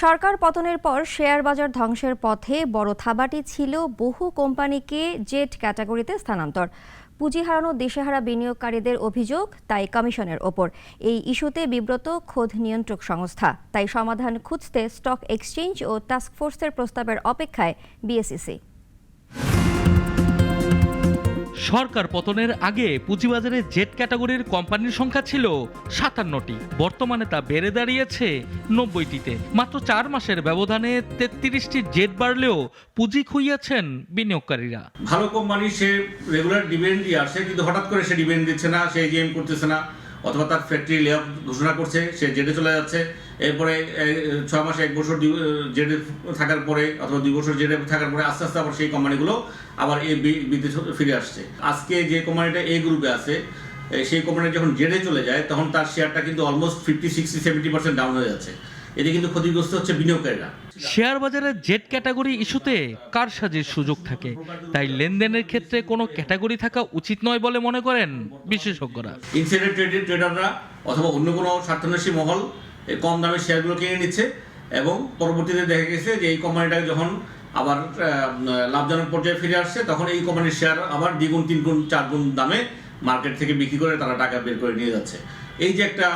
সরকার পতনের পর শেয়ার বাজার ধ্বংসের পথে বড় থাবাটি ছিল বহু কোম্পানিকে জেড ক্যাটাগরিতে স্থানান্তর। পুঁজি হারানো দিশেহারা বিনিয়োগকারীদের অভিযোগ তাই কমিশনের ওপর। এই ইস্যুতে বিব্রত খোদ নিয়ন্ত্রক সংস্থা, তাই সমাধান খুঁজতে স্টক এক্সচেঞ্জ ও টাস্কফোর্সের প্রস্তাবের অপেক্ষায় বিএসইসি। সরকার পতনের আগে পুঁজিবাজারে জেড ক্যাটাগরির কোম্পানির সংখ্যা ছিল ৫৭টি, বর্তমানে তা বেড়ে দাঁড়িয়েছে ৯০টিতে। মাত্র ৪ মাসের ব্যবধানে ৩৩টি জেড বাড়লেও পুঁজি খুইয়েছেন বিনিয়োগকারীরা। ভালো কোম্পানি সে রেগুলার ডিভিডেন্ড দিয়ে আসে, কিন্তু হঠাৎ করে সে ডিভিডেন্ড দিচ্ছে না, সে এজিএম করতেছে না, অথবা তার ফ্যাক্টরি লে অফ ঘোষণা করছে, সে জেডে চলে যাচ্ছে। এরপরে ৬ মাসে ১ বছর জেডে থাকার পরে অথবা ২ বছর জেডে থাকার পরে আস্তে আস্তে আবার সেই কোম্পানিগুলো আবার এ বিতে ফিরে আসছে। আজকে যে কোম্পানিটা এ গ্রুপে আছে, সেই কোম্পানি যখন জেডে চলে যায় তখন তার শেয়ারটা কিন্তু অলমোস্ট 50, 60, 70% ডাউন হয়ে যাচ্ছে। এতে কিন্তু ক্ষতিগ্রস্ত হচ্ছে বিনিয়োগকারীরা। শেয়ার বাজারে জেড ক্যাটাগরি ইস্যুতে কারসাজির সুযোগ থাকে, তাই লেনদেনের ক্ষেত্রে কোনো ক্যাটাগরি থাকা উচিত নয় বলে মনে করেন বিশেষজ্ঞরা। ইনসাইডার ট্রেডাররা অথবা অন্য কোনো স্বার্থান্বেষী মহল কম দামে শেয়ারগুলো কিনে নিচ্ছে, এবং পরবর্তীতে দেখা গেছে যে এই কোম্পানিটা যখন আবার লাভজনক পর্যায়ে ফিরে আসছে, তখন এই কোম্পানির শেয়ার আবার 2 গুণ 3 গুণ 4 গুণ দামে মার্কেট থেকে বিক্রি করে তারা টাকা বের করে নিয়ে যাচ্ছে। এই যে একটা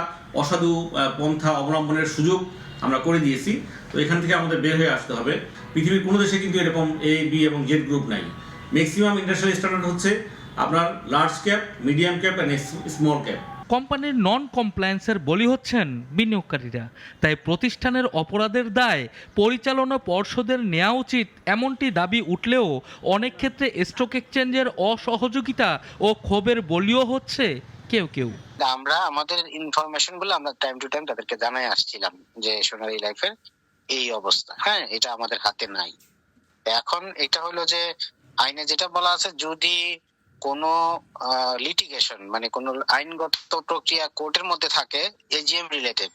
অসাধু পন্থা অবলম্বনের সুযোগ আমরা করে দিয়েছি, তো এখান থেকে আমাদের বের হয়ে আসতে হবে। পৃথিবীর কোনো দেশে কিন্তু এরকম এ, বি এবং জেড গ্রুপ নাই। ম্যাক্সিমাম ইন্ডাস্ট্রিয়াল স্ট্যান্ডার্ড হচ্ছে আপনার large cap, medium cap and small cap. কোম্পানির নন কমপ্লায়েন্সের বলি হচ্ছেন বিনিয়োগকারীরা, তাই প্রতিষ্ঠানের অপরাধের দায় পরিচালনা পর্ষদের নেওয়া উচিত, এমনটি দাবি উঠলেও অনেক ক্ষেত্রে স্টক এক্সচেঞ্জের অসহযোগিতা ও ক্ষোভের বলিও হচ্ছে কেউ কেউ। আমরা আমাদের ইনফরমেশন গুলো আমরা টাইম টু টাইম তাদেরকে জানাই আসছিলাম যে সোনালী লাইফের এই অবস্থা, হ্যাঁ, এটা আমাদের হাতে নাই। এখন এটা হলো যে আইনে যেটা বলা আছে, যদি কোনো লিটিগেশন মানে কোনো আইনগত প্রক্রিয়া কোর্টের মধ্যে থাকে এজিএম রিলেটেড,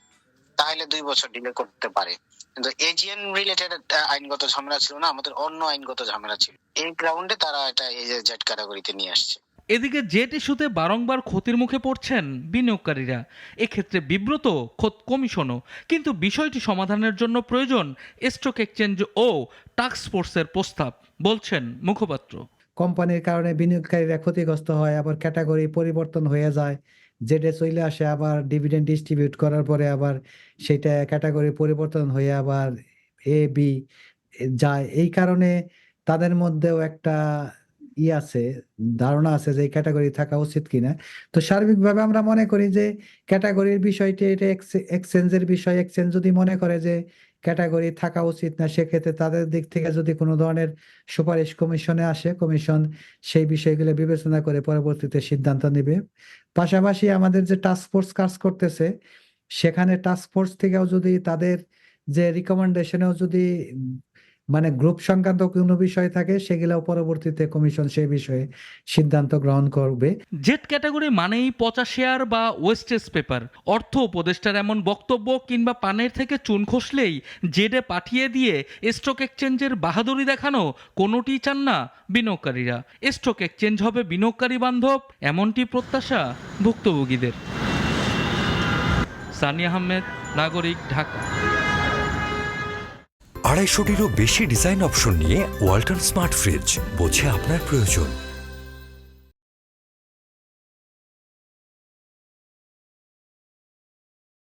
তাহলে 2 বছর ডিলে করতে পারে। কিন্তু এজিএম রিলেটেড আইনগত ঝামেলা ছিল না, আমাদের অন্য আইনগত ঝামেলা ছিল। এই গ্রাউন্ডে তারা এটা জেড ক্যাটাগরিতে নিয়ে আসছে। এদিকে জেড ইস্যুতে বারংবার ক্ষতির মুখে পড়ছেন বিনিয়োগকারীরা, এক্ষেত্রে বিব্রত খোদ কমিশনও। কিন্তু বিষয়টি সমাধানের জন্য প্রয়োজন স্টক এক্সচেঞ্জ ও টাস্কফোর্সের প্রস্তাব, বলছেন মুখপাত্র। কোম্পানির কারণে বিনিয়োগকারীরা ক্ষতিগ্রস্ত হয়, আবার ক্যাটাগরি পরিবর্তন হয়ে যায়, জেডে চলে আসে, আবার ডিভিডেন্ড ডিস্ট্রিবিউট করার পরে আবার সেটা ক্যাটাগরি পরিবর্তন হয়ে আবার এ, বি যায়। এই কারণে তাদের মধ্যেও একটা আছে, ধারণা আছে যে এই ক্যাটাগরি থাকা উচিত কিনা। তো সার্বিকভাবে আমরা মনে করি যে ক্যাটাগরির বিষয়টি এটা এক্সচেঞ্জের বিষয়। এক্সচেঞ্জ যদি মনে করে যে ক্যাটাগরি থাকা উচিত না, সেক্ষেত্রে তাদের দিক থেকে যদি কোনো ধরনের সুপারিশ কমিশনে আসে, কমিশন সেই বিষয়গুলো বিবেচনা করে পরবর্তীতে সিদ্ধান্ত নেবে। পাশাপাশি আমাদের যে টাস্কফোর্স কাজ করতেছে, সেখানে টাস্কফোর্স থেকেও যদি তাদের যে রিকমেন্ডেশনেও যদি মানে গ্রুপ সংক্রান্ত কোনো বিষয় থাকে, সেগুলোও পরবর্তীতে কমিশন সেই বিষয়ে সিদ্ধান্ত গ্রহণ করবে। জেড ক্যাটাগরি মানেই পচা শেয়ার বা ওয়েস্টেজ পেপার। অর্থ উপদেষ্টার এমন বক্তব্য কিংবা পানের থেকে চুন খসলেই জেডে পাঠিয়ে দিয়ে স্টক এক্সচেঞ্জের বাহাদুরি দেখানো, কোনোটি চান না বিনিয়োগকারীরা। স্টক এক্সচেঞ্জ হবে বিনিয়োগকারী বান্ধব, এমনটি প্রত্যাশা ভুক্তভোগীদের। সানি আহমেদ, নাগরিক, ঢাকা। ২৫০টিরও বেশি ডিজাইন অপশন নিয়ে ওয়ালটন স্মার্ট ফ্রিজ, বোঝে আপনার প্রয়োজন।